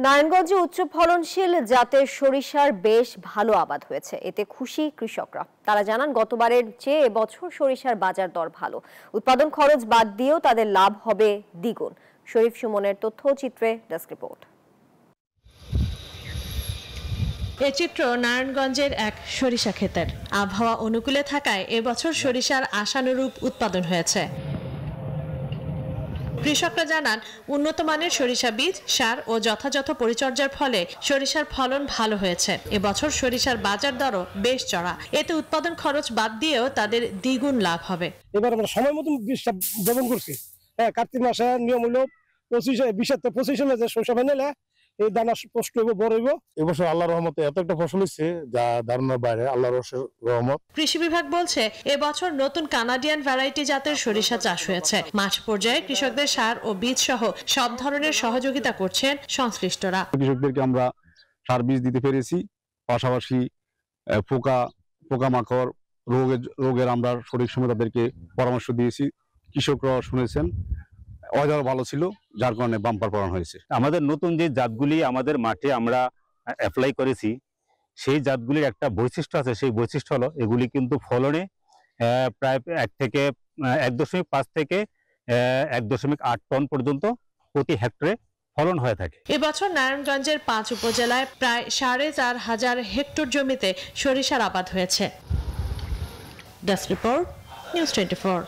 নারায়ণগঞ্জে উচ্চ ফলনশীল জাতের সরিষার বেশ ভালো আবাদ হয়েছে, এতে খুশি কৃষকরা। তারা জানান গতবারের চেয়ে এবছর সরিষার বাজার দর ভালো, উৎপাদন খরচ বাদ দিয়েও তাদের লাভ হবে দ্বিগুণ। শরীফ সুমনের তথ্যচিত্রে ডেস্ক রিপোর্ট। এ চিত্র নারায়ণগঞ্জের এক সরিষা ক্ষেতের। আবহাওয়া অনুকূলে থাকায় এবছর সরিষার আশানুরূপ উৎপাদন হয়েছে। কৃষকরা জানান উন্নত মানের সরিষা বীজ, সার ও যথাযথ পরিচর্যার ফলে সরিষার ফলন ভালো হয়েছে। এবছর সরিষার বাজার দরও বেশ চড়া, এতে উৎপাদন খরচ বাদ দিয়েও তাদের দ্বিগুণ লাভ হবে। এবার আমরা সময় মতো বীজটা বপন করছি। কার্তিক মাসে নিয়ম হলো 25 যে সরিষা ফেলে এই দানা স্পষ্ট হইব, বড় হইব। এবছর আল্লাহর রহমতে এত একটা ফসল হচ্ছে যা ধারণার বাইরে, আল্লাহর রহমত। কৃষি বিভাগ বলছে এবছর নতুন কানাডিয়ান ভ্যারাইটি জাতের সরিষা চাষ হয়েছে। মাঠ পর্যায়ে কৃষকদের সার ও বীজ সহ সব ধরনের সহযোগিতা করছেন সংশ্লিষ্টরা। কৃষকদেরকে আমরা সার বীজ দিতে পেরেছি, পাশাপাশি পোকামাকড় রোগের আমরা সঠিক সময় তাদেরকে পরামর্শ দিয়েছি। কৃষকরা শুনেছেন, ওয়েদার ভালো ছিল, যার কারণে বাম্পার ফলন হয়েছে। আমাদের নতুন যে জাতগুলি আমাদের মাঠে আমরা অ্যাপ্লাই করেছি, সেই জাতগুলির একটা বৈশিষ্ট্য আছে। সেই বৈশিষ্ট্য হলো এগুলি কিন্তু ফলনে প্রায় 1.5 থেকে 1.8 টন পর্যন্ত প্রতি হেক্টরে ফলন হয়ে থাকে। এবছর নারায়ণগঞ্জের 5 উপজেলায় প্রায় 4,500 হেক্টর জমিতে সরিষার আবাদ হয়েছে। Desk report, news 24।